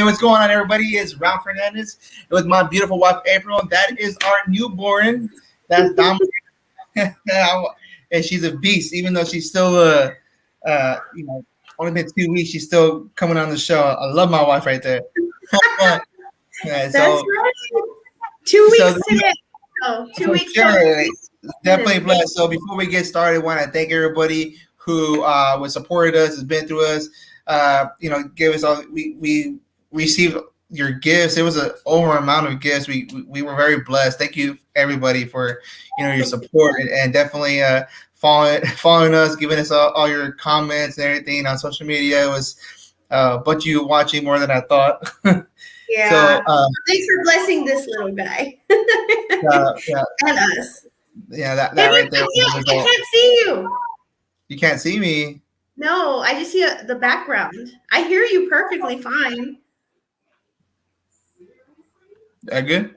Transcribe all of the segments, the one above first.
what's going on, everybody? It's Ron Fernandez with my beautiful wife, April, and that is our newborn. That's Dom. And she's a beast, even though she's still, only been 2 weeks. She's still coming on the show. I love my wife right there. That's right. 2 weeks today. Oh, 2 weeks. Sure. Definitely blessed. So before we get started, I want to thank everybody who was supported us, has been through us. Give us all. We received your gifts. It was an over amount of gifts. We were very blessed. Thank you, everybody, for your support and definitely following us, giving us all your comments and everything on social media. It was but you watching more than I thought. Yeah. So, thanks for blessing this little guy. And us. Yeah, that right there. I can't see you. You can't see me. No, I just see the background. I hear you perfectly fine. That good?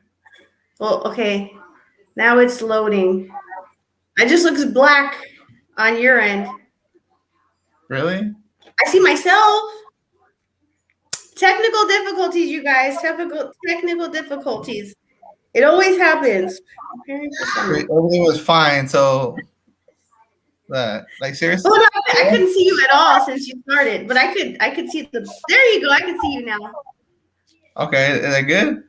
Well, okay. Now it's loading. It just looks black on your end. Really? I see myself. Technical difficulties, you guys. Technical difficulties. It always happens. Everything was fine, so seriously. Oh no, I couldn't see you at all since you started, but I could see the. There you go. I can see you now. Okay, is that good?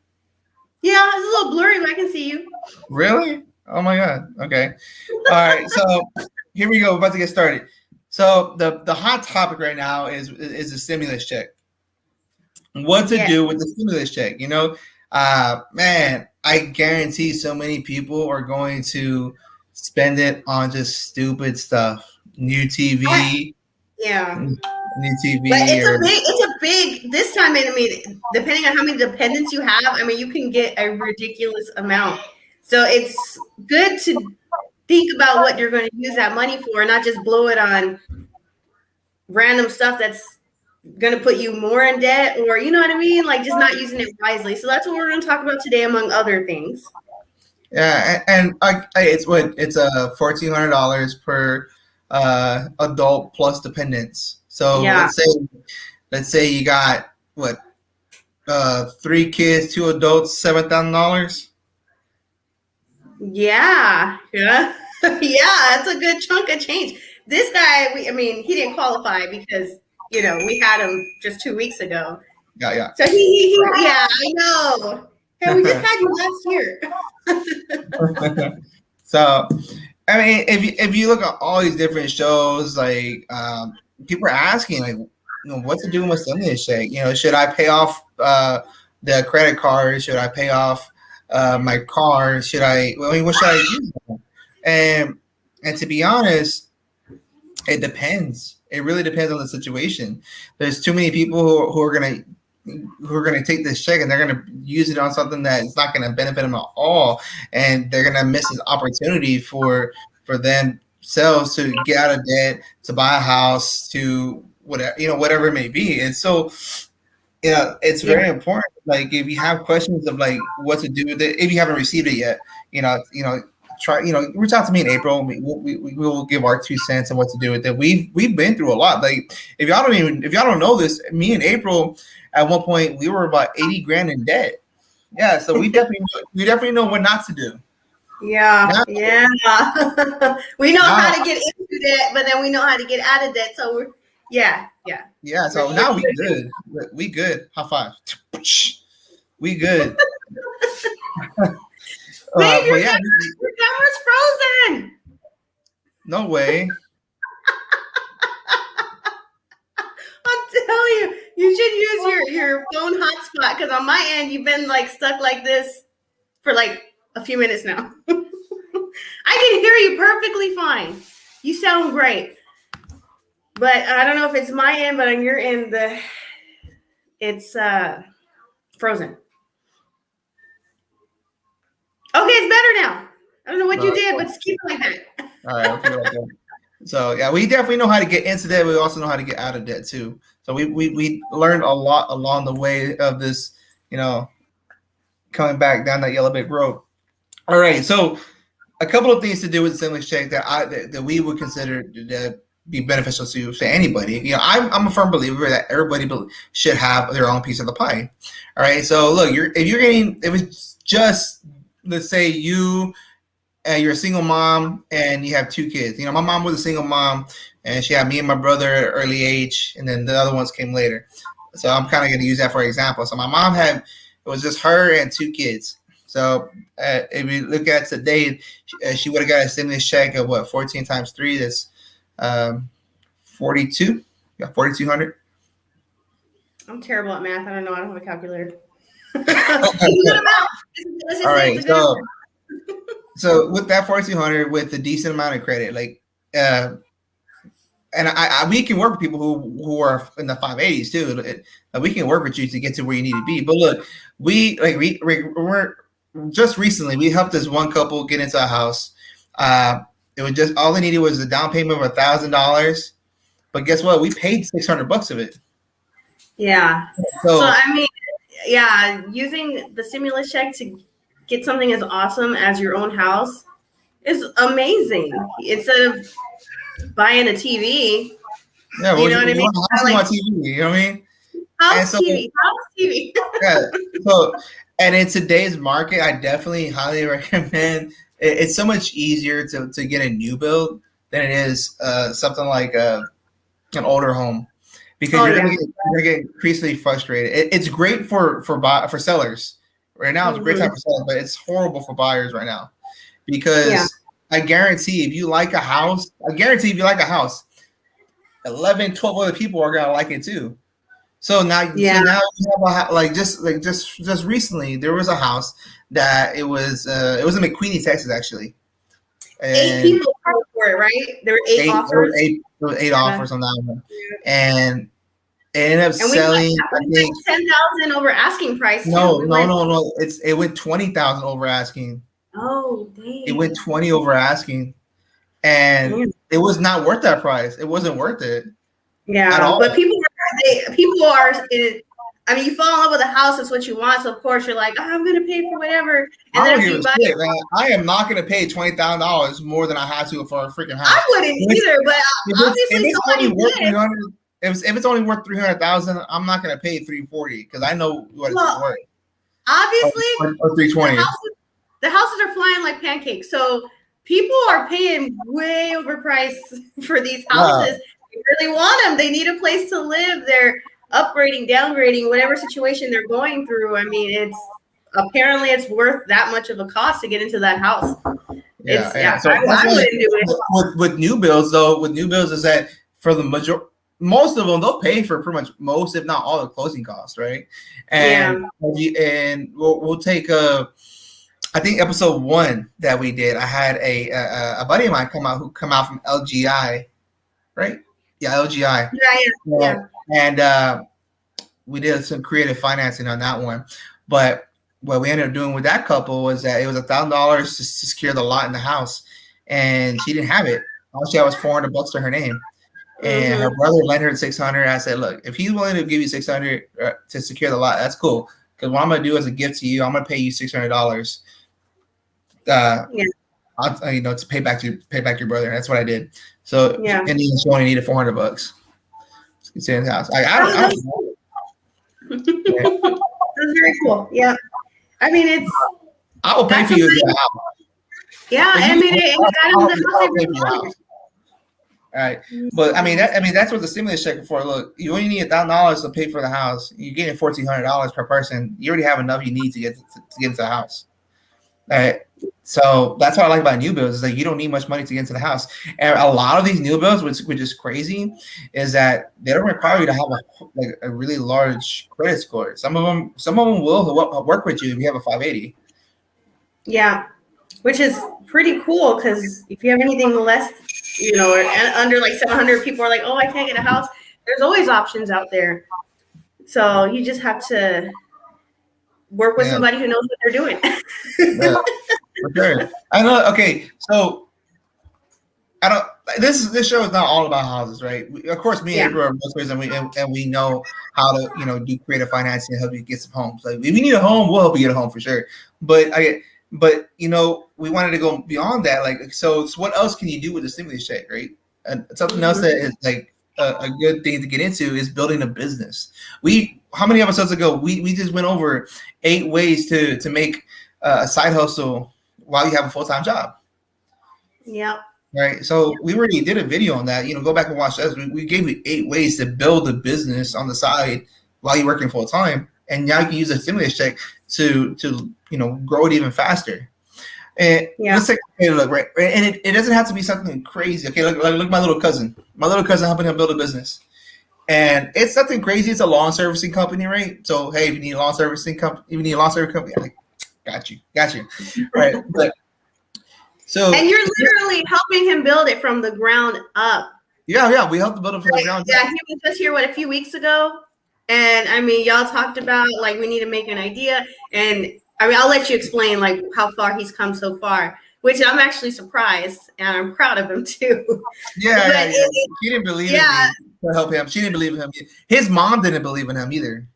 Yeah, it's a little blurry, but I can see you. Really? Oh my god. Okay. All right. So here we go. We're about to get started. So the hot topic right now is the stimulus check. What to do with the stimulus check? Man, I guarantee so many people are going to spend it on just stupid stuff. New TV. Yeah. New TV. But it's a big this time. I mean, depending on how many dependents you have, I mean, you can get a ridiculous amount. So it's good to think about what you're going to use that money for, not just blow it on random stuff that's going to put you more in debt, or you know what I mean? Like just not using it wisely. So that's what we're going to talk about today, among other things. Yeah, and it's $1,400 per adult plus dependents. So let's say you got 3 kids, 2 adults, $7,000. Yeah, that's a good chunk of change. This guy, he didn't qualify because we had him just 2 weeks ago. Yeah. So he I know. Hey, we just had you last year. So, I mean, if you look at all these different shows, people are asking, what to do with my stimulus check? Should I pay off the credit card? Should I pay off my car? What should I use? And to be honest, it depends. It really depends on the situation. There's too many people who are gonna take this check and they're gonna use it on something that is not gonna benefit them at all, and they're gonna miss an opportunity for themselves to get out of debt, to buy a house, to whatever it may be. And so it's very important. Like if you have questions of what to do with it, if you haven't received it yet, try reach out to me in April. We will give our 2 cents on what to do with it. We've been through a lot. Like if y'all don't know this, me and April at one point we were about $80,000 in debt. Yeah, so we definitely know what not to do. Yeah. We know how to get into debt, but then we know how to get out of debt. So we're yeah. So now we good. We good. High five. We good. Babe, your camera's frozen. No way. I'm telling you, you should use your phone hotspot, because on my end you've been stuck like this for a few minutes now. I can hear you perfectly fine. You sound great. But I don't know if it's my end, but on your end it's frozen. Okay, it's better now. I don't know what you did, but just keep it like that. All right, I'll keep it like that. So yeah, we definitely know how to get into debt. We also know how to get out of debt too. So we learned a lot along the way of this, coming back down that yellow brick road. All right, so a couple of things to do with the stimulus check that we would consider the be beneficial to anybody. You know, I'm a firm believer that everybody should have their own piece of the pie. All right. So look, if it's just, let's say you're a single mom and you have 2 kids. You know, my mom was a single mom and she had me and my brother at an early age, and then the other ones came later. So I'm kind of going to use that for example. So my mom it was just her and 2 kids. So if you look at today, she would have got a stimulus check of what, 14 times 3, that's 42. Yeah, 4,200. I'm terrible at math. I don't know. I don't have a calculator. All right. So with that 4,200, with a decent amount of credit, like, and we can work with people who are in the 580s too. We can work with you to get to where you need to be. But look, we're just recently we helped this one couple get into a house. It was just all they needed was a down payment of $1,000. But guess what? We paid $600 of it. Yeah. So I mean, yeah, using the stimulus check to get something as awesome as your own house is amazing. Instead of buying a TV, yeah, you know what I mean? Like, TV, you know what I mean? House TV. Yeah. So, and in today's market, I definitely highly recommend. It's so much easier to get a new build than it is something like an older home, because you're gonna get increasingly frustrated. It's great for sellers right now. It's a great time for sellers, but it's horrible for buyers right now, because I guarantee if you like a house, 11, 12 other people are gonna like it too. So now you have just recently there was a house that it was in McQueen, Texas, actually. And 8 people for it, right? There were 8 offers. There were 8 offers on that one, and it ended up selling. I think 10,000 over asking price. No. It went 20,000 over asking. Oh, dang! It went 20 over asking, and it was not worth that price. It wasn't worth it. Yeah, at all. But people are. I mean, you fall in love with a house, that's what you want. So of course you're like, I'm gonna pay for whatever. And I don't give a shit, man. I am not gonna pay $20,000 more than I had to for a freaking house. I wouldn't either, but obviously somebody would. If it's only worth $300,000, I'm not gonna pay $340 because I know what it's worth. Obviously, or $320. The houses are flying like pancakes, so people are paying way overpriced for these houses. They really want them. They need a place to live. They're upgrading, downgrading, whatever situation they're going through. I mean, it's worth that much of a cost to get into that house. So I wouldn't do it. With new builds, though, is that for the most of them, they'll pay for pretty much most, if not all, the closing costs, right? And we'll take I think episode 1 that we did, I had a buddy of mine come out from LGI, right? Yeah, LGI. Yeah. And we did some creative financing on that one. But what we ended up doing with that couple was that it was $1,000 to secure the lot in the house, and she didn't have it. All she had was $400 to her name. And her brother lent her $600. I said, look, if he's willing to give you $600 to secure the lot, that's cool. Because what I'm gonna do as a gift to you, I'm gonna pay you $600. To pay back your brother. That's what I did. So and then she only needed $400 to stay in the house. I don't know. That's very cool. Yeah, I mean I will pay for you to get out. Yeah, I mean it. All right, but that's what the stimulus check is for. Look, you only need $1,000 to pay for the house. You're getting $1,400 per person. You already have enough you need to get into the house. All right. So that's what I like about new builds is that you don't need much money to get into the house. And a lot of these new builds, which is crazy, is that they don't require you to have a really large credit score. Some of them will work with you if you have a 580. Yeah, which is pretty cool because if you have anything less, or under like 700, people are like, oh, I can't get a house. There's always options out there. So you just have to work with somebody who knows what they're doing. For sure. I know. Okay, so I don't. This show is not all about houses, right? Of course, me and April are realtors, and we know how to do creative financing and help you get some homes. Like if you need a home, we'll help you get a home for sure. But we wanted to go beyond that. Like so what else can you do with the stimulus check, right? something else that is like a good thing to get into is building a business. How many episodes ago we just went over 8 ways to make a side hustle while you have a full-time job. Yep. Right. So we already did a video on that. Go back and watch that. We gave you 8 ways to build a business on the side while you're working full time, and now you can use a stimulus check to grow it even faster. And let's take a look, right? And it doesn't have to be something crazy. Okay, look at my little cousin. My little cousin helping him build a business, and it's nothing crazy. It's a lawn servicing company, right? So hey, if you need a lawn servicing company, like, got you, right? But and you're literally helping him build it from the ground up. Yeah, we helped to build it from the ground up. Yeah, he was just here a few weeks ago, and I mean, y'all talked about like we need to make an idea, and I mean, I'll let you explain like how far he's come so far, which I'm actually surprised, and I'm proud of him too. Yeah. She didn't believe in me to help him. She didn't believe in him. His mom didn't believe in him either.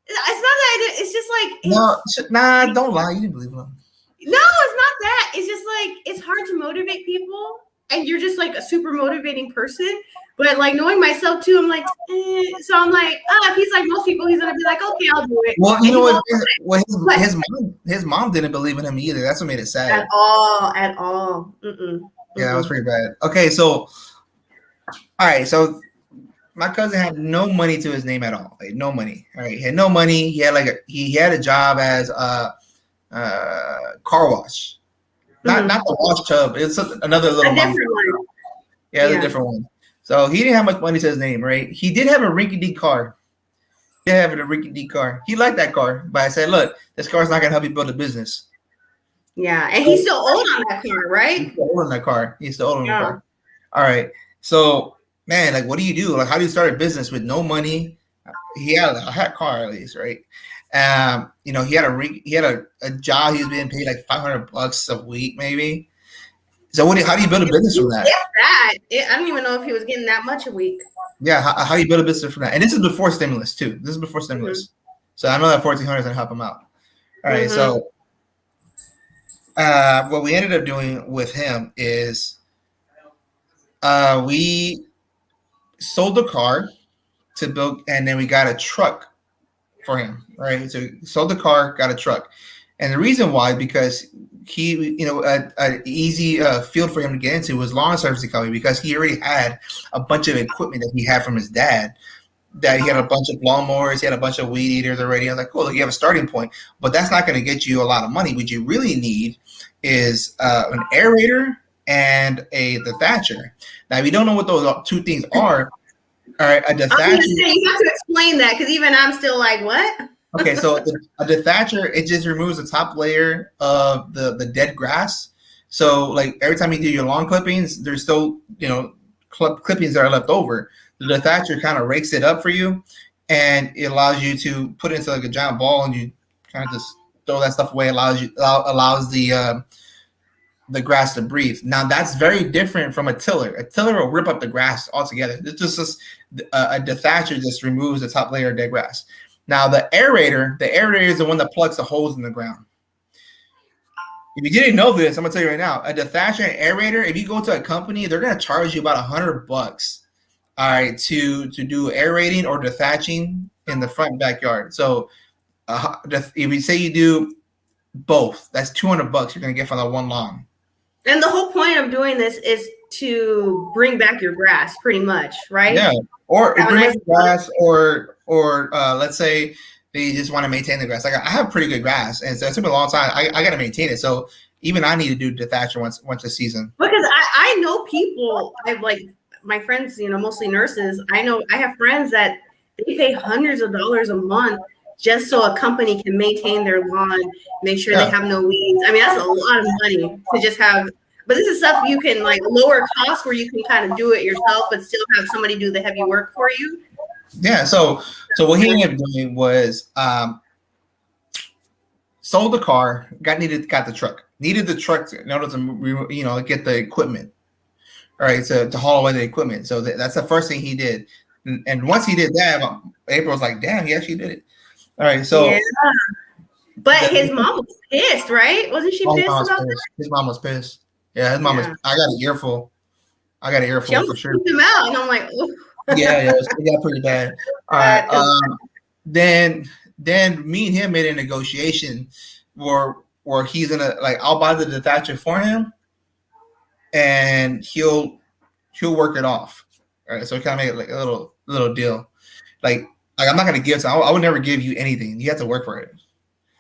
It's not that I did. It's just like don't lie. You didn't believe in him. No, it's not that. It's just like it's hard to motivate people, and you're just like a super motivating person. But like knowing myself too, I'm like, so I'm like, if he's like most people, he's gonna be like, okay, I'll do it. Well, you know what? His mom didn't believe in him either. That's what made it sad. At all. Yeah, that was pretty bad. Okay, so all right, so my cousin had no money to his name at all. Like no money. All right, he had no money. He had a job as a car wash, not the wash tub. It's another little different one. Yeah, a different one. So he didn't have much money to his name, right? He did have a rinky-dink car. He had a rinky-dink car. He liked that car, but I said, look, this car's not gonna help you build a business. Yeah, and he's still old on that car, right? He's still old on that car. All right. So, man, like, what do you do? Like, how do you start a business with no money? He had a car at least, right? He had a job. He was being paid like $500 a week, maybe. So how do you build a business from that? I don't even know if he was getting that much a week. Yeah, how do you build a business from that? And this is before stimulus too. So I know that 1,400 is gonna help him out. All right, so what we ended up doing with him is we sold the car to build, and then we got a truck for him. Right, so sold the car, got a truck, and the reason why, because he, an easy field for him to get into was lawn servicing company, because he already had a bunch of equipment that he had from his dad. That he had a bunch of lawnmowers, he had a bunch of weed eaters already. I was like, cool, you have a starting point, but that's not going to get you a lot of money. What you really need is an aerator and the thatcher. Now, if you don't know what those 2 things are, all right, a dethatcher. You have to explain that, because even I'm still like, what? Okay, so a dethatcher, it just removes the top layer of the dead grass. So, like, every time you do your lawn clippings, there's still, clippings that are left over. The dethatcher kind of rakes it up for you, and it allows you to put it into like a giant ball, and you kind of just throw that stuff away. Allows the grass to breathe. Now, that's very different from a tiller. A tiller will rip up the grass altogether. It's just a dethatcher just removes the top layer of dead grass. Now, the aerator is the one that plugs the holes in the ground. If you didn't know this, I'm gonna tell you right now, a dethatcher and aerator, if you go to a company, they're gonna charge you about $100, all right, to do aerating or dethatching in the front and backyard. So, if you say you do both, that's $200 you're gonna get from that one lawn. And the whole point of doing this is to bring back your grass, pretty much, right? Yeah, or bring back grass, or let's say they just want to maintain the grass. Like, I have pretty good grass, and so it took me a long time. I got to maintain it. So even I need to do dethatcher once a season. Because I know people. I have like my friends, mostly nurses. I have friends that they pay hundreds of dollars a month just so a company can maintain their lawn, make sure they have no weeds. I mean, that's a lot of money to just have. But this is stuff you can like lower costs where you can kind of do it yourself, but still have somebody do the heavy work for you. Yeah. So what he ended up doing was sold the car, got the truck, needed the truck in order to get the equipment. All right, to haul away the equipment. So that's the first thing he did. And once he did that, April was like, damn, he actually did it. All right, so. Yeah. But his mom was pissed, right? Wasn't she pissed about that? His mom was pissed. Yeah, his mom was. I got an earful. I got an She earful for almost sure. pooped him out, and I'm like, oh. Yeah, it got pretty bad. All right. Then me and him made a negotiation where he's gonna like I'll buy the detacher for him, and he'll work it off. All right. So we kind of made it like a little deal. Like I'm not gonna give. So I would never give you anything. You have to work for it.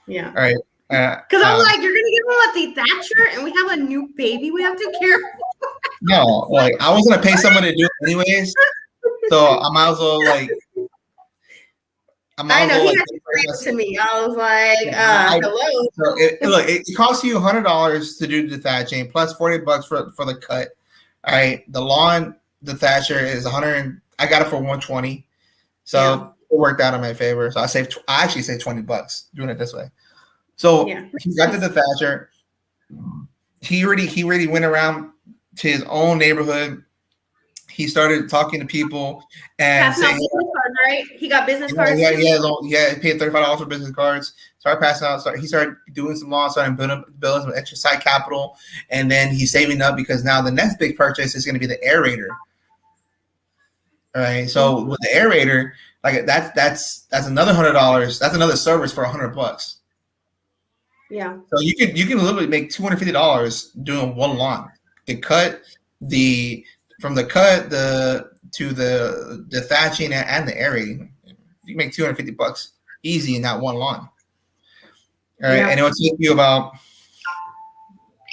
Yeah. All right. Because I'm like, you're gonna give him a dethatcher, and we have a new baby we have to care for. No, like I was gonna pay someone to do it anyways, so I might as well like. I know he had to explain it to me. I was like, hello. So it costs you $100 to do the thatching plus $40 for the cut. All right, the lawn dethatcher is 100. I got it for 120, so it worked out in my favor. So I actually saved $20 doing it this way. So he got the dethatcher. He already went around to his own neighborhood. He started talking to people and saying, business cards, right? He got business cards. Yeah, he paid $35 for business cards. Started passing out. He started doing some law, started building some extra side capital, and then he's saving up because now the next big purchase is going to be the aerator. All right, so with the aerator, like that's another $100. That's another service for $100. Yeah. So you can literally make $250 doing one lawn. The cut, from the cut to the thatching and the aerating, you make $250 easy in that one lawn. All right, and it would take you about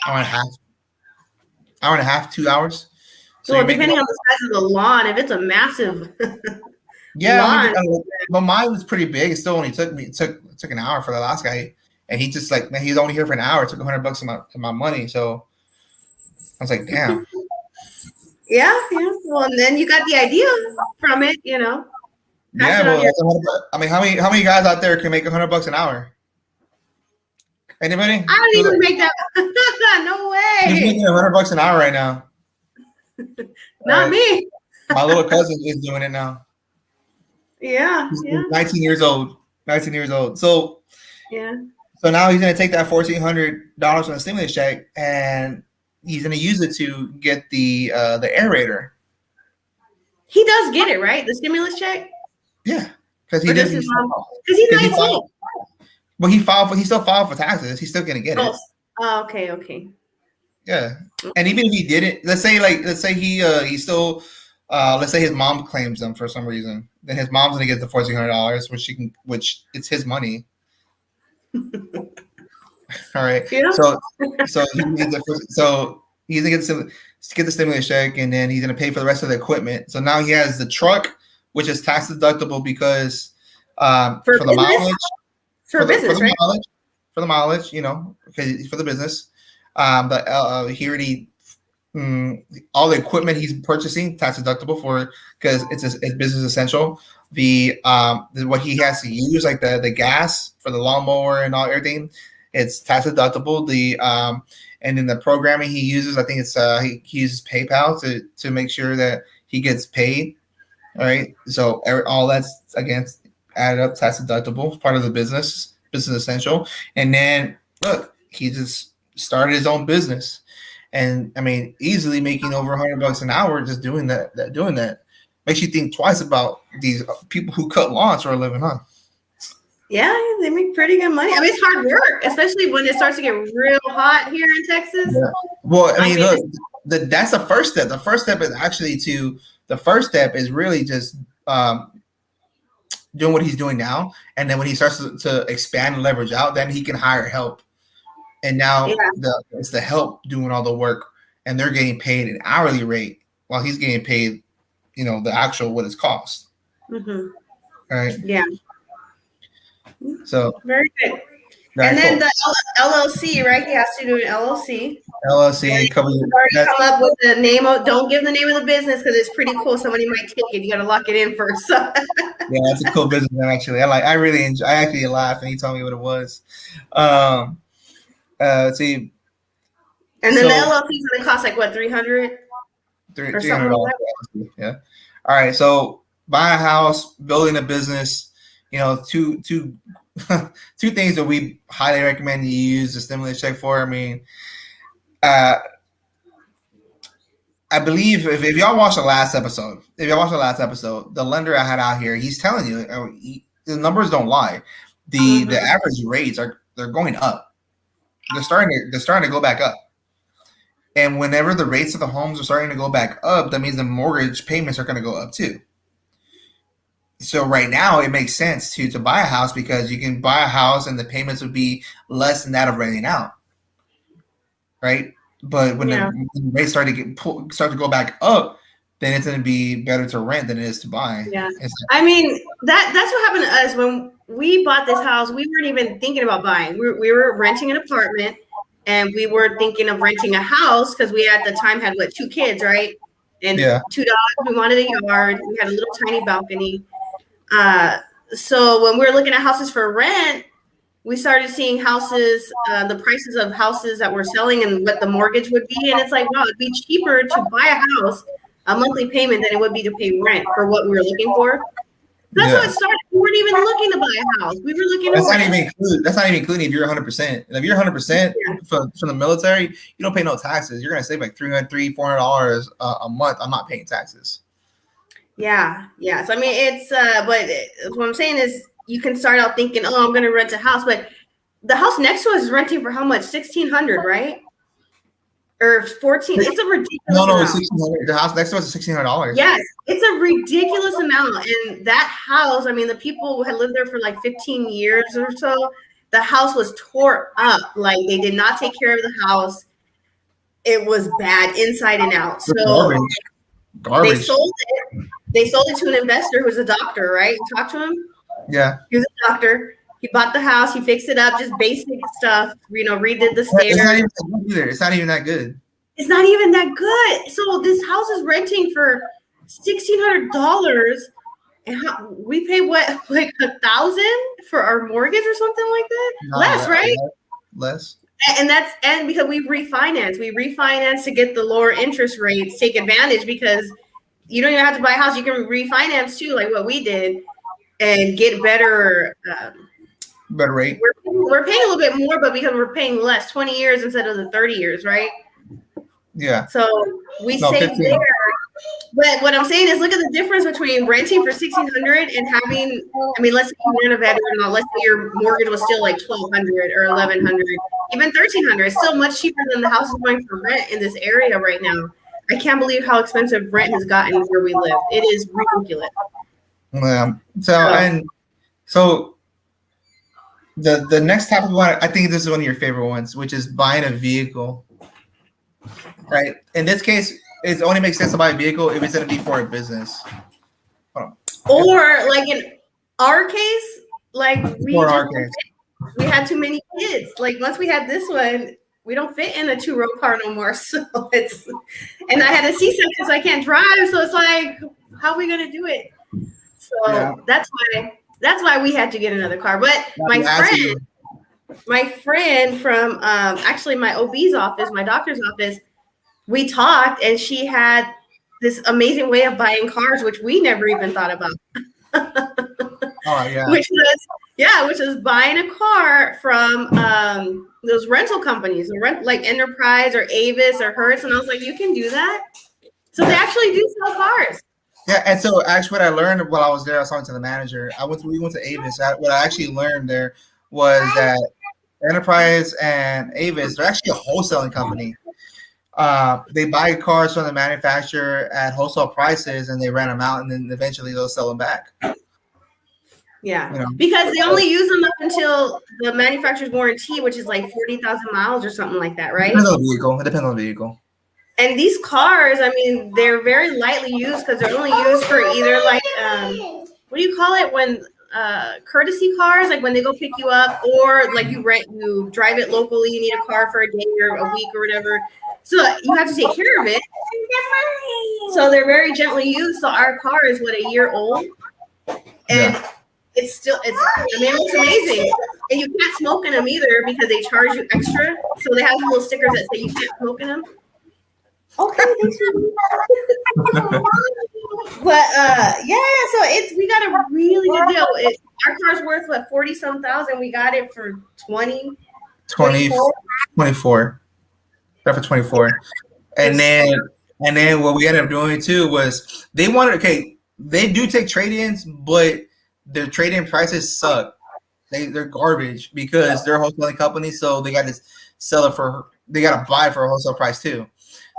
hour and a half, 2 hours. So depending on the size of the lawn, if it's a massive lawn, but mine was pretty big. It still only took an hour for the last guy, and he just like, man, he's only here for an hour. It took $100 of my money, so I was like, damn. Yeah. Well, and then you got the idea from it, you know. Yeah, well, I mean, how many guys out there can make $100 an hour? Anybody? I don't even make that. No way. He's making $100 an hour right now. Not me. My little cousin is doing it now. Yeah. He's 19 years old. 19 years old. So So now he's gonna take that $1,400 from the stimulus check and he's gonna use it to get the aerator. He does get it, right? The stimulus check. Yeah, because he does. Because he's 19. Well, he still filed for taxes. He's still gonna get it. Oh, okay. Yeah, and even if he didn't, let's say he still, let's say his mom claims them for some reason, then his mom's gonna get the $1,400, which it's his money. All right. Yeah. So he's gonna get the stimulus check, and then he's gonna pay for the rest of the equipment. So now he has the truck, which is tax deductible because for the mileage. For business, right? For the mileage, you know, because for the business. But he already all the equipment he's purchasing tax deductible for because it's business essential. What he has to use, like the gas for the lawnmower and everything, it's tax deductible. And in the programming he uses, I think it's he uses PayPal to make sure that he gets paid. All right, so all that's again added up, tax deductible, part of the business essential. And then look, he just started his own business, and I mean, easily making over $100 an hour just doing that. Makes you think twice about these people who cut lawns for a living, huh? Yeah, they make pretty good money. I mean, it's hard work, especially when it starts to get real hot here in Texas. Yeah. Well, I mean, look, that's the first step. The first step is really just doing what he's doing now, and then when he starts to expand and leverage out, then he can hire help. And now it's the help doing all the work, and they're getting paid an hourly rate while he's getting paid, you know, the actual what it's cost. Mm-hmm. All right. Yeah. So very good. And then the LLC, right? He has to do an LLC. LLC come up with the name of. Don't give the name of the business because it's pretty cool. Somebody might take it. You got to lock it in first. Yeah, that's a cool business actually. I really enjoy. I actually laughed when he told me what it was. Let's see. And then the LLC is going to cost like what, $300? $300. Yeah. All right. So buy a house, building a business. You know, two things that we highly recommend you use the stimulus check for. I mean, I believe if y'all watched the last episode, the lender I had out here, he's telling you the numbers don't lie. The average rates they're going up. They're starting to go back up. And whenever the rates of the homes are starting to go back up, that means the mortgage payments are going to go up too. So right now, it makes sense to buy a house because you can buy a house and the payments would be less than that of renting out, right? But when the rates start to go back up, then it's going to be better to rent than it is to buy. Yeah, I mean that's what happened to us when we bought this house. We weren't even thinking about buying. We were renting an apartment, and we were thinking of renting a house because we at the time had 2 kids, right? And 2 dogs. We wanted a yard. We had a little tiny balcony. So when we were looking at houses for rent, we started seeing houses, the prices of houses that were selling and what the mortgage would be. And it's like, wow, it'd be cheaper to buy a house, a monthly payment, than it would be to pay rent for what we were looking for. That's how it started. We weren't even looking to buy a house. We were looking That's not even including if you're 100%. If you're 100% from the military, you don't pay no taxes. You're going to save like $300-$400 a month. I'm not paying taxes. Yeah. So I mean, it's but what I'm saying is you can start out thinking, oh, I'm going to rent a house, but the house next to us is renting for how much? $1,600, right? Or 14. It's a ridiculous amount. It's $1,600. The house next to us is $1,600. Yes, it's a ridiculous amount. And that house, I mean, the people who had lived there for like 15 years or so, the house was tore up. Like they did not take care of the house. It was bad inside and out. So garbage. They sold it to an investor who's a doctor, right? You talked to him? Yeah. He was a doctor. He bought the house. He fixed it up, just basic stuff. Redid the stairs. It's not even that good either. It's not even that good. It's not even that good. So this house is renting for $1,600, and we pay what, like $1,000 for our mortgage or something like that? Less, right? Less. And because we refinance to get the lower interest rates, take advantage, because you don't even have to buy a house. You can refinance too, like what we did, and get better rate. We're paying a little bit more, but because we're paying less, 20 years instead of the 30 years, right? Yeah. So we saved there. But what I'm saying is, look at the difference between renting for $1,600 and having, I mean, let's say you weren't a veteran, or let's say your mortgage was still like $1,200 or $1,100, even $1,300. It's still much cheaper than the houses going for rent in this area right now. I can't believe how expensive rent has gotten where we live. It is ridiculous. Yeah. So the next topic one, I think this is one of your favorite ones, which is buying a vehicle. Right. In this case, it only makes sense to buy a vehicle if it's going to be for a business. Or like in our case, like we had too many kids. Like once we had this one, we don't fit in a 2-row car no more. So and I had a C-section, so I can't drive. So it's like, how are we going to do it? So that's why we had to get another car. But my friend from actually my OB's office, my doctor's office, we talked, and she had this amazing way of buying cars, which we never even thought about. Which was buying a car from those rental companies, like Enterprise or Avis or Hertz, and I was like, you can do that. So they actually do sell cars. Yeah, and so actually, what I learned while I was there, I was talking to the manager. We went to Avis. What I actually learned there was that Enterprise and Avis, they're actually a wholesaling company. They buy cars from the manufacturer at wholesale prices, and they rent them out, and then eventually they'll sell them back. Yeah, because they only use them up until the manufacturer's warranty, which is like 40,000 miles or something like that, right? It depends on the vehicle. And these cars, I mean, they're very lightly used because they're only used for either like, what do you call it when courtesy cars, like when they go pick you up, or like you drive it locally, you need a car for a day or a week or whatever. So you have to take care of it. So they're very gently used. So our car is a year old, and it looks amazing. And you can't smoke in them either because they charge you extra. So they have little stickers that say you can't smoke in them. Okay, thanks for But so we got a really good deal. Our car's worth 40-some thousand. We got it for 24. Got for 24. And then And then what we ended up doing too was they wanted, okay, they do take trade-ins, but their trade-in prices suck. They're garbage because they're a wholesaling company, so they got to sell it for, they got to buy it for a wholesale price too.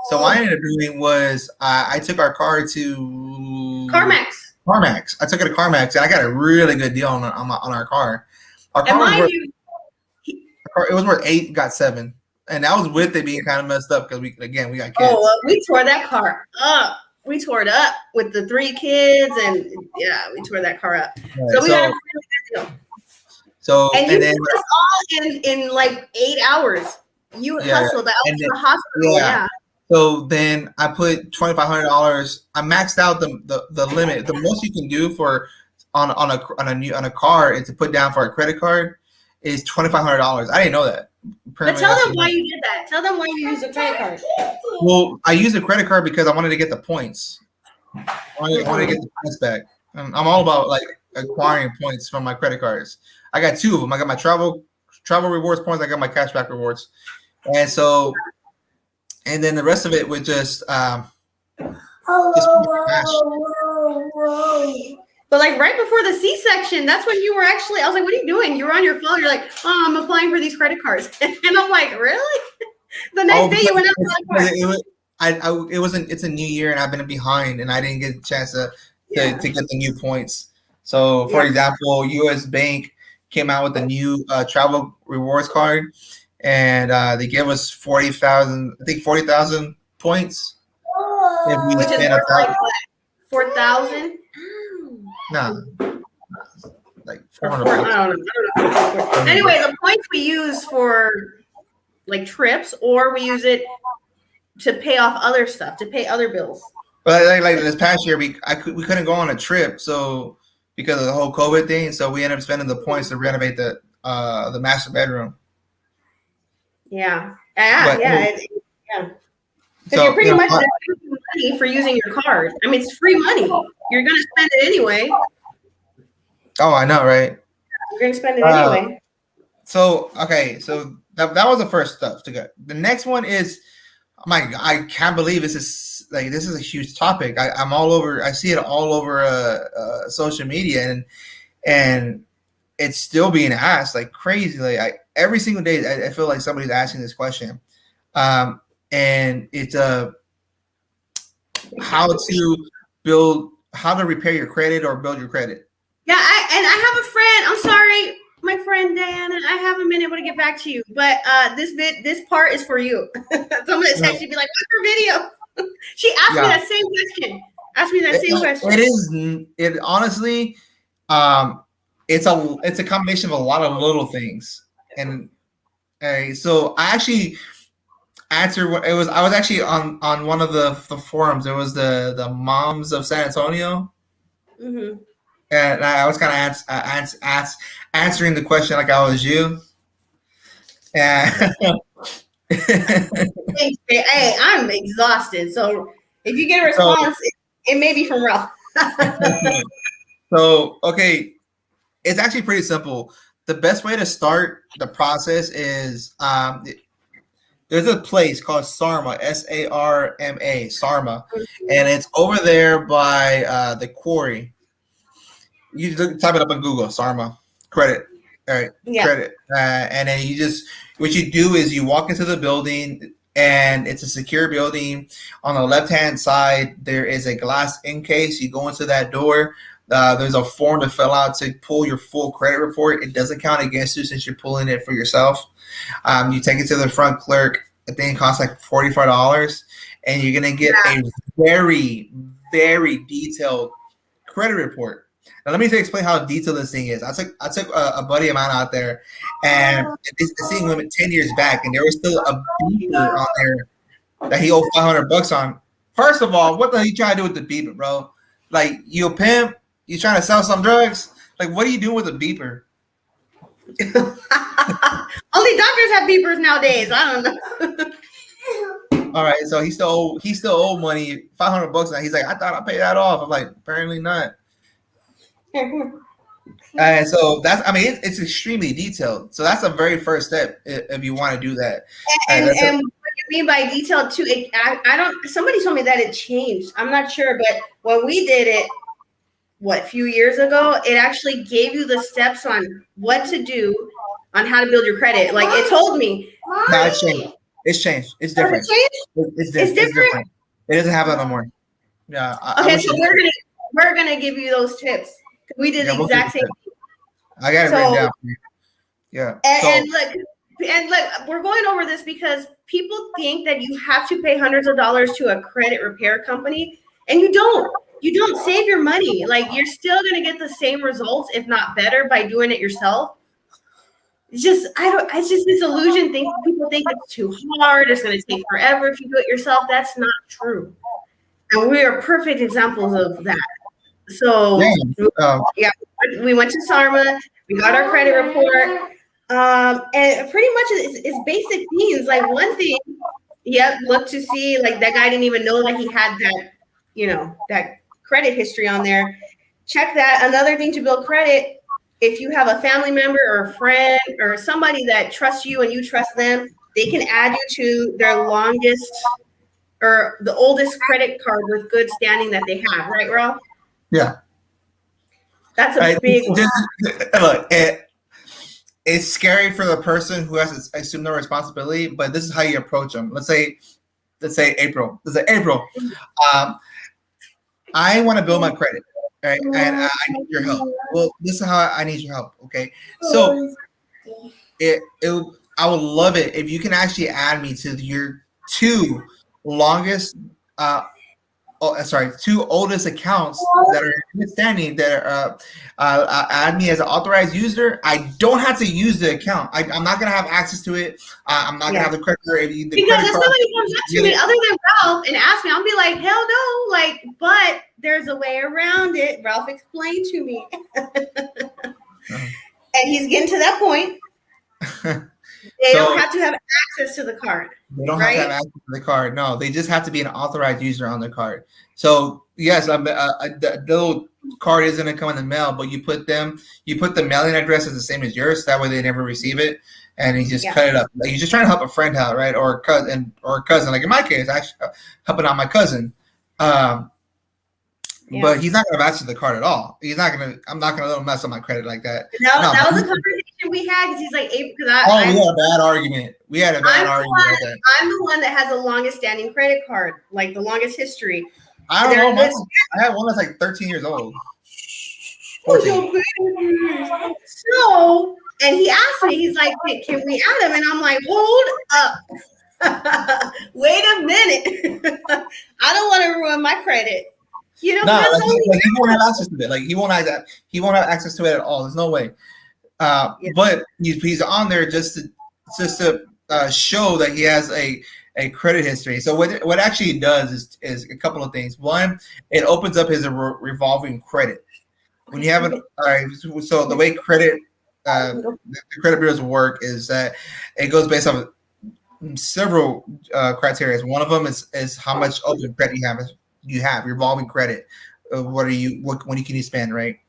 So what I ended up doing was I took our car to CarMax. CarMax. I took it to CarMax, and I got a really good deal on our car. Our And car was mind worth, you, it was worth 8, got 7, and that was with it being kind of messed up because we got kids. we tore that car up. We tore it up with the 3 kids, and yeah, we tore that car up. Right, so we got a really good deal. So And you then did this all in like 8 hours. You hustled out to the hospital. Yeah. So then I put $2,500. I maxed out the limit. The most you can do for on a car is to put down for a credit card is $2,500. I didn't know that. But tell them why you did that. Tell them why you used a credit card. Well, I used a credit card because I wanted to get the points. I wanted to get the points back. I'm all about like acquiring points from my credit cards. I got 2 of them. I got my travel rewards points. I got my cashback rewards, and so, and then the rest of it was just cash. But like right before the C-section, that's when you were actually. I was like, "What are you doing?" You were on your phone. You're like, "Oh, I'm applying for these credit cards," and I'm like, "Really?" The next day you went out to it wasn't. It's a new year, and I've been behind, and I didn't get a chance to get the new points. So, for example, U.S. Bank came out with a new travel rewards card, and they gave us 40,000. I think 40,000 points. If we which is like 4,000. No, like 400. I don't know. Anyway, the points we use for like trips, or we use it to pay off other stuff, to pay other bills. But like this past year, we couldn't go on a trip, so because of the whole COVID thing, so we ended up spending the points to renovate the master bedroom. Yeah. Because you're pretty much using money for using your card. I mean, it's free money. You're gonna spend it anyway. Oh, I know, right? You're gonna spend it anyway. So that was the first stuff to go. The next one is, I can't believe this is a huge topic. I'm all over. I see it all over social media, and it's still being asked like crazy. Like every single day, I feel like somebody's asking this question, and it's how to repair your credit or build your credit. Yeah, I have a friend. I'm sorry, my friend Diana. I haven't been able to get back to you, but this part is for you. So I'm gonna text you, be like, "What's your video?" She asked me that same question. It honestly, it's a combination of a lot of little things, and so I actually answered what it was. I was actually on one of the forums. It was the moms of San Antonio. Mm-hmm. And I was kind of answering the question like I was you. And hey, I'm exhausted. So if you get a response, it may be from Ralph. So, okay, it's actually pretty simple. The best way to start the process is there's a place called Sarma, S-A-R-M-A, Sarma, and it's over there by the quarry. You just type it up on Google, Sarma credit, all right? Yeah. Credit, and then what you do is you walk into the building, and it's a secure building. On the left-hand side, there is a glass encase. You go into that door. There's a form to fill out to pull your full credit report. It doesn't count against you since you're pulling it for yourself. You take it to the front clerk. The thing costs like $45, and you're gonna get a very, very detailed credit report. Now, let me explain how detailed this thing is. I took a buddy of mine out there, and this thing went 10 years back, and there was still a beeper on there that he owed $500 on. First of all, what the hell are you trying to do with the beeper, bro? Like, you a pimp? You trying to sell some drugs? Like, what are you doing with a beeper? Only doctors have beepers nowadays. I don't know. All right, so he still owe money, $500 now. He's like, I thought I paid that off. I'm like, apparently not. And so it's extremely detailed. So that's the very first step if you want to do that. And you mean by detailed too. I don't. Somebody told me that it changed. I'm not sure, but when we did it, a few years ago, it actually gave you the steps on what to do on how to build your credit. Like it told me. No, it's changed. It's changed. It's different. It's different. It doesn't have that no more. Yeah. Okay, so we're gonna give you those tips. We did the exact same thing. I got it written down. Yeah. And look, we're going over this because people think that you have to pay hundreds of dollars to a credit repair company, and you don't. You don't save your money. Like you're still gonna get the same results, if not better, by doing it yourself. It's just this illusion thing. People think it's too hard. It's gonna take forever if you do it yourself. That's not true. And we are perfect examples of that. So we went to Sarma. We got our credit report. And pretty much it's basic things. Like one thing, look to see like that guy didn't even know that he had that, that credit history on there. Check that. Another thing to build credit, if you have a family member or a friend or somebody that trusts you and you trust them, they can add you to their longest or the oldest credit card with good standing that they have. Right, Ralph? Yeah. That's a big one. Look, it's scary for the person who has to assume the responsibility, but this is how you approach them. Let's say April. I want to build my credit, right? And I need your help. Well, this is how I need your help, okay? So I would love it if you can actually add me to your two oldest accounts that are in good standing that are add me as an authorized user. I don't have to use the account. I'm not gonna have access to it. I'm not gonna have the credit card. Because if somebody comes up to me other than Ralph and asks me, I'll be like, hell no, like, but there's a way around it. Ralph explained to me. And he's getting to that point. They don't have to have access to the card. They don't have to have access to the card. No, they just have to be an authorized user on the card. So yes, the little card is going to come in the mail, but you put the mailing address is the same as yours. That way they never receive it, and you just cut it up. Like, you're just trying to help a friend out, right? Or a cousin. Like in my case, actually helping out my cousin. But he's not going to have access to the card at all. I'm not going to let him mess up my credit like that. That was a conversation we had because he's like, we had a bad argument. We had a bad argument about that. I'm the one that has the longest standing credit card, like the longest history. I don't know. I have one that's like 13 years old. 14. So, and he asked me, he's like, hey, can we add him? And I'm like, hold up. Wait a minute. I don't want to ruin my credit. He won't have access to it. Like he won't have access to it at all. There's no way. But he's on there just to show that he has a credit history. So what actually does is a couple of things. One, it opens up his revolving credit. When you have so the way the credit bureaus work is that it goes based on several criteria. One of them is how much open credit you have revolving credit. When can you spend, right?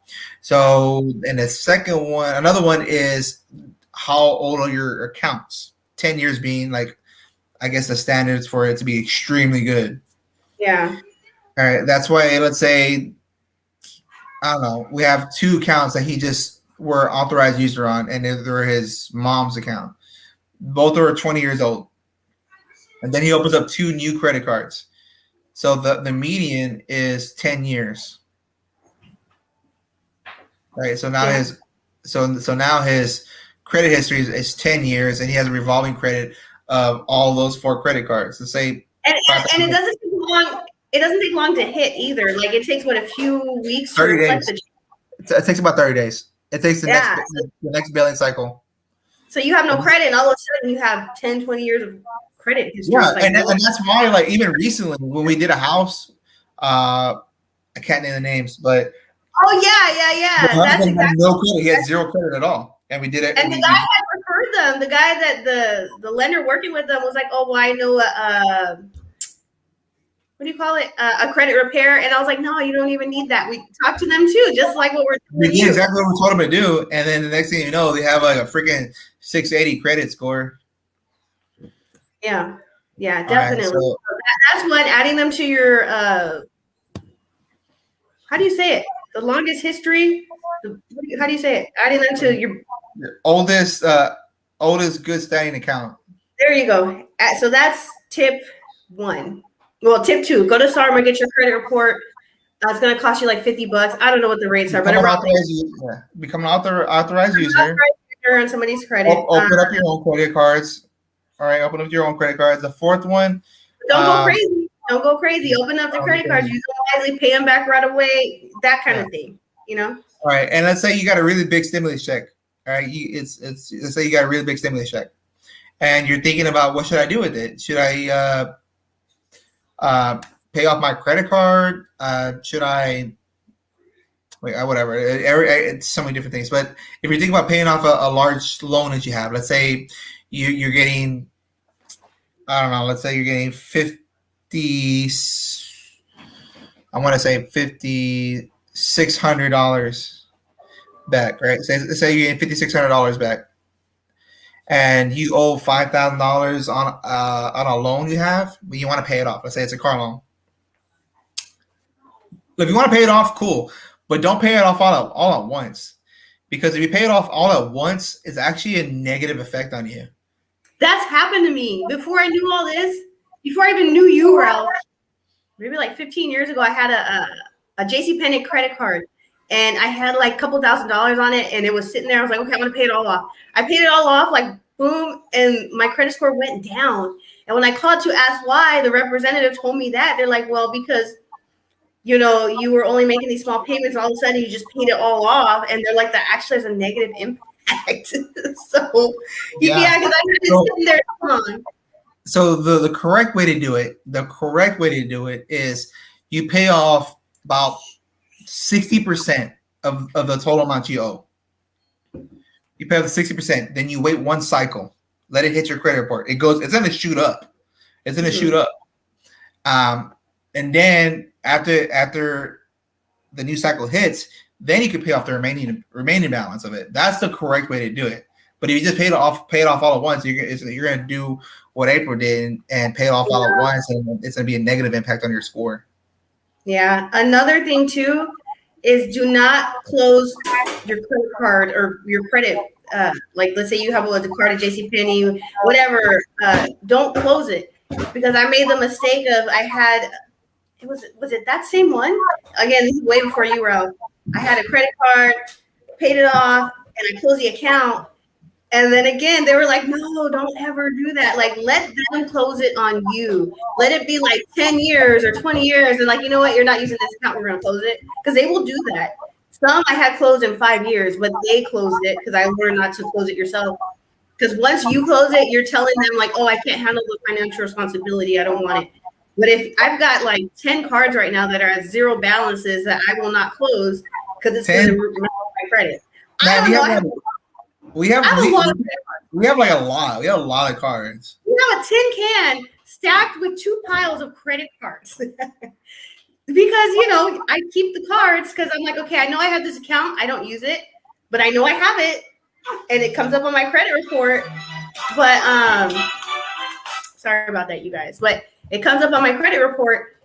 So, and the second one, another one is how old are your accounts? 10 years being like, I guess the standards for it to be extremely good. Yeah. All right. That's why, let's say, I don't know, we have two accounts that he just were authorized user on, and they're his mom's account. Both are 20 years old. And then he opens up two new credit cards. So the median is 10 years. Right. So now his credit history is 10 years, and he has a revolving credit of all those 4 credit cards. So say and it doesn't take long. It doesn't take long to hit either. Like it takes a few weeks. 30 days. It takes about 30 days. It takes the next billing cycle. So you have no credit, and all of a sudden you have 10, 20 years of credit history. Yeah, and that's why, like, even recently when we did a house, I can't name the names, but that's exactly no credit. He had 0 credit at all, and we did it. And the guy that referred them, the guy that the lender working with them was like, "Oh, well, I know what do you call it? A credit repair." And I was like, "No, you don't even need that. We talked to them too, just like what we're doing." We did exactly what we told them to do, and then the next thing you know, they have like a freaking 680 credit score. Yeah. Yeah, All right, definitely. so That's what adding them to your how do you say it? The longest history. How do you say it? Adding them to your. your oldest good standing account. There you go. So that's tip 1. Well, tip 2: go to Sarma, get your credit report. It's going to cost you like $50. I don't know what the rates are, but Become an around authorized user. Yeah. Become an authorized user. on somebody's credit. Open up your own credit cards. All right, open up your own credit cards. The fourth one. Don't go crazy. Don't go crazy. Open up the credit cards. Use them wisely. Pay them back right away. That kind of thing. You know. All right, and let's say you got a really big stimulus check. All right, it's let's say you got a really big stimulus check, and you're thinking about what should I do with it? Should I pay off my credit card? Should I? Wait, whatever. It's so many different things. But if you're thinking about paying off a large loan that you have, let's say you're getting, I don't know, let's say you're getting 50, I want to say $5,600 back, right? Say you're getting $5,600 back, and you owe $5,000 on a loan you have, but you want to pay it off. Let's say it's a car loan. If you want to pay it off, cool. But don't pay it off all at once, because if you pay it off all at once, it's actually a negative effect on you. That's happened to me before I knew all this. Before I even knew you, Ralph. Maybe like 15 years ago, I had a JCPenney credit card, and I had like a couple $1,000s on it, and it was sitting there. I was like, okay, I'm gonna pay it all off. I paid it all off, like boom, and my credit score went down. And when I called to ask why, the representative told me that they're like, well, because you know, you were only making these small payments. All of a sudden, you just paid it all off, and they're like, that actually has a negative impact. So, yeah, because I'm just sitting there. So the correct way to do it, is you pay off about 60% of the total amount you owe. You pay off 60%, then you wait one cycle, let it hit your credit report. It's going to shoot up. And then after the new cycle hits, then you can pay off the remaining balance of it. That's the correct way to do it. But if you just pay it off all at once, you're going to do what April did and pay it off all at once, and it's going to be a negative impact on your score. Yeah. Another thing too is do not close your credit card or your credit. Like let's say you have a card at JCPenney, whatever. Don't close it, because I made the mistake of was it that same one? Again, this is way before you, Ralph. I had a credit card, paid it off, and I closed the account. And then again, they were like, no, don't ever do that. Like, let them close it on you. Let it be like 10 years or 20 years. And like, you know what? You're not using this account. We're going to close it. Because they will do that. Some I had closed in 5 years, but they closed it because I learned not to close it yourself. Because once you close it, you're telling them like, oh, I can't handle the financial responsibility. I don't want it. But if I've got like 10 cards right now that are at zero balances that I will not close because it's going to ruin my credit. Man, we have like a lot. We have a lot of cards. We have a tin can stacked with 2 piles of credit cards. Because, you know, I keep the cards because I'm like, okay, I know I have this account. I don't use it, but I know I have it. And it comes up on my credit report. But sorry about that, you guys. But it comes up on my credit report.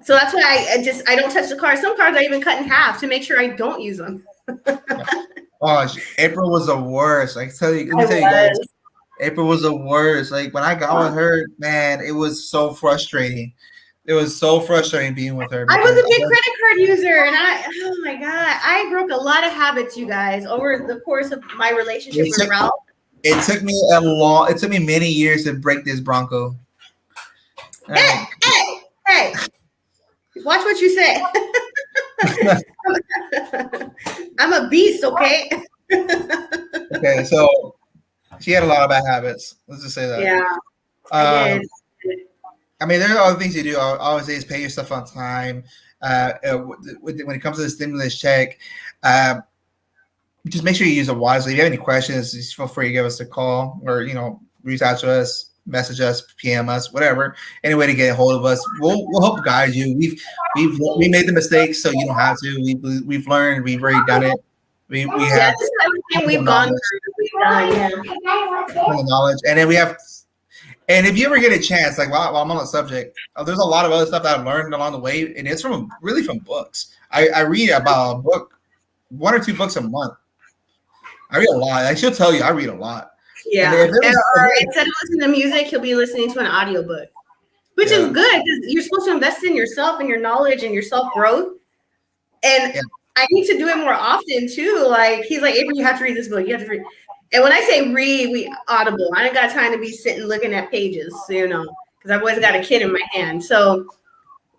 So that's why I don't touch the cards. Some cards I even cut in half to make sure I don't use them. Oh, April was the worst. Let me tell you guys, April was the worst. Like when I got with her, man, it was so frustrating. It was so frustrating being with her. I was a big credit card user, and oh my God, I broke a lot of habits, you guys, over the course of my relationship with Ralph. It took me many years to break this Bronco. Hey, watch what you say. I'm a beast, okay? Okay, so she had a lot of bad habits. Let's just say that. Yeah. I mean, there are other things you do. I always say is pay your stuff on time. When it comes to the stimulus check, just make sure you use it wisely. If you have any questions, just feel free to give us a call or reach out to us, message us, PM us, whatever. Any way to get a hold of us, we'll help guide you. We made the mistakes, so you don't have to. We've learned. We've already done it. We have everything we've gone through. We've done, knowledge, and then we have. And if you ever get a chance, like while I'm on the subject, there's a lot of other stuff that I've learned along the way, and it's from books. I read about a book, 1 or 2 books a month. I read a lot. I should tell you, I read a lot. And Yeah. Or instead of listening to music, he'll be listening to an audiobook, which is good because you're supposed to invest in yourself and your knowledge and your self growth. And I need to do it more often too. Like he's like, Avery, you have to read this book. You have to read. And when I say read, we audible. I ain't got time to be sitting looking at pages, because I've always got a kid in my hand. So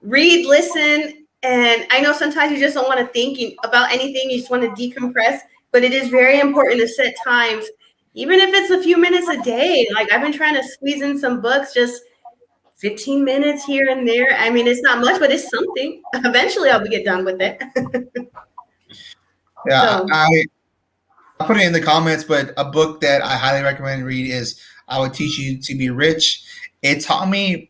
read, listen, and I know sometimes you just don't want to think about anything. You just want to decompress. But it is very important to set times, even if it's a few minutes a day. Like I've been trying to squeeze in some books, just 15 minutes here and there. I mean, it's not much, but it's something. Eventually, I'll get done with it. Yeah, so. I'll put it in the comments, but a book that I highly recommend read is I Would Teach You to Be Rich. It taught me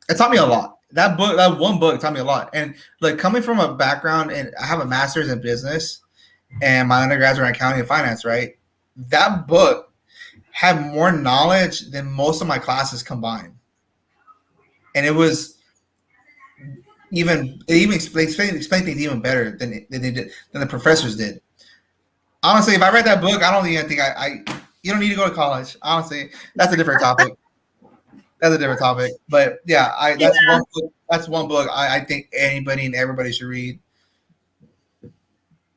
a lot. That one book taught me a lot. And like coming from a background, and I have a master's in business and my undergrads were in accounting and finance, right? That book had more knowledge than most of my classes combined. And it was explained things even better than the professors did. Honestly, if I read that book, I don't even think you don't need to go to college. Honestly, that's a different topic. But yeah, that's one book I think anybody and everybody should read.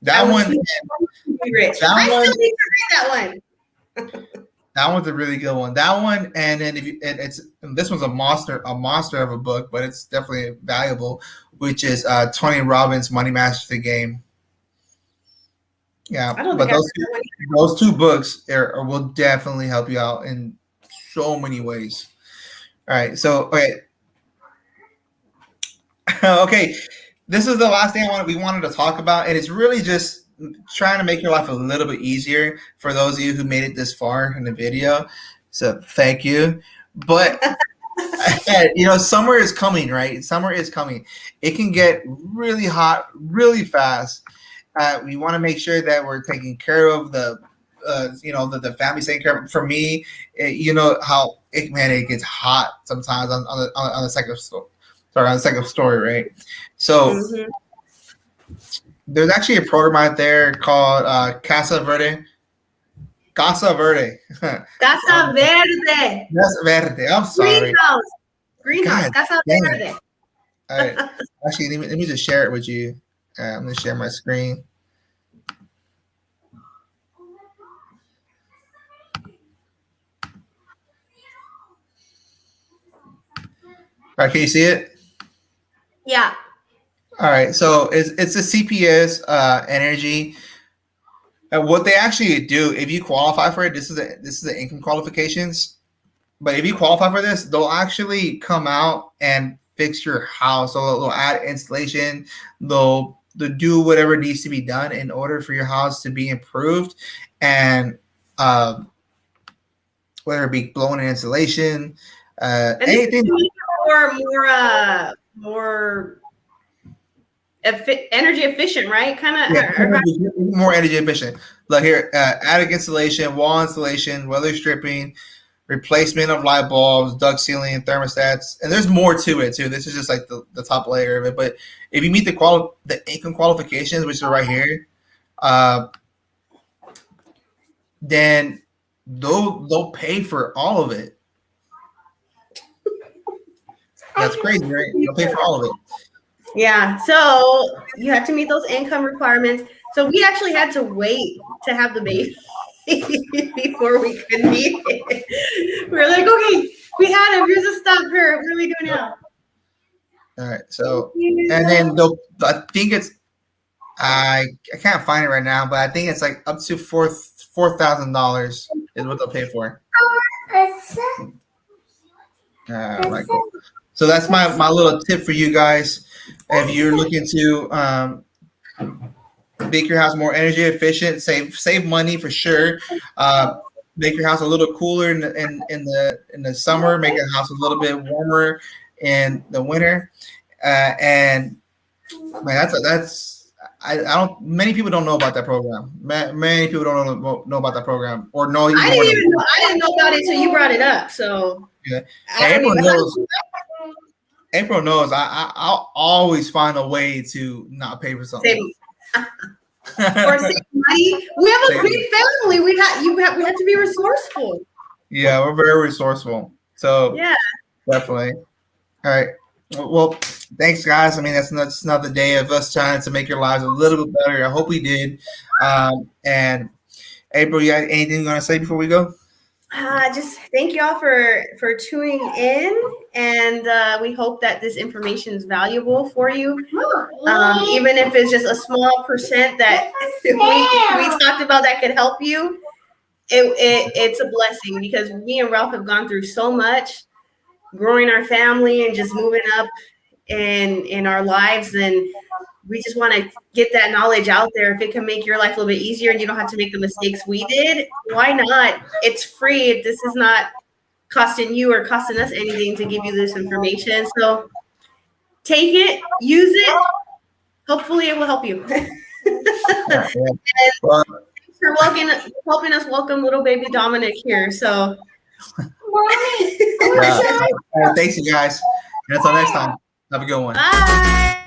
That one. I still need to read that one. That one's a really good one. That one, and then this one's a monster of a book, but it's definitely valuable, which is Tony Robbins' Money Masters the Game. Yeah, but those 2 books will definitely help you out in so many ways. All right, so okay, this is the last thing we wanted to talk about, and it's really just trying to make your life a little bit easier for those of you who made it this far in the video. So thank you. But summer is coming, right? Summer is coming. It can get really hot really fast. We want to make sure that we're taking care of the family's taking care of. For me, how it gets hot sometimes on the second story. Sorry, on the second story, right? So there's actually a program out there called Casa Verde. Casa Verde. Casa Verde. Casa Verde. I'm sorry. Greenhouse. Casa Verde. All right. Actually, let me just share it with you. I'm going to share my screen. All right, can you see it? Yeah. All right, so it's a CPS energy. And what they actually do, if you qualify for it, this is the income qualifications. But if you qualify for this, they'll actually come out and fix your house. So they'll add installation. They'll do whatever needs to be done in order for your house to be improved, and whether it be blowing an insulation, anything more energy efficient, right? More energy efficient. Like here, attic insulation, wall insulation, weather stripping, replacement of light bulbs, duct sealing, and thermostats. And there's more to it too. This is just like the top layer of it. But if you meet the income qualifications, which are right here, then they'll pay for all of it. That's crazy, right? They'll pay for all of it. Yeah. So you have to meet those income requirements. So we actually had to wait to have the baby before we could meet it. We were like, okay, we had him. Here's a stop here. What are we doing now? All right. So, and then I think it's, I can't find it right now, but I think it's like up to $4,000 is what they'll pay for. Right, cool. So that's my little tip for you guys. If you're looking to make your house more energy efficient, save money for sure. Make your house a little cooler in the summer. Make your house a little bit warmer in the winter. And man, I don't. Many people don't know about that program. Many people don't know about that program or know even I what didn't it even know. is. I didn't know about it until you brought it up. So Yeah. I April mean, knows. April knows. I'll always find a way to not pay for something. save or save money. We have a big family. We have to be resourceful. Yeah, we're very resourceful. So Yeah. definitely. All right. Well, thanks, guys. I mean, that's another day of us trying to make your lives a little bit better. I hope we did. And April, you got anything you want to say before we go? Just thank y'all for tuning in, and we hope that this information is valuable for you. Even if it's just a small percent that we talked about that could help you, it's a blessing because me and Ralph have gone through so much, growing our family and just moving up in our lives, and we just want to get that knowledge out there. If it can make your life a little bit easier and you don't have to make the mistakes we did, why not? It's free. This is not costing you or costing us anything to give you this information. So take it, use it. Hopefully it will help you. Yeah. Well, thanks for helping us welcome little baby Dominic here. So thanks, you guys. And until next time, have a good one. Bye.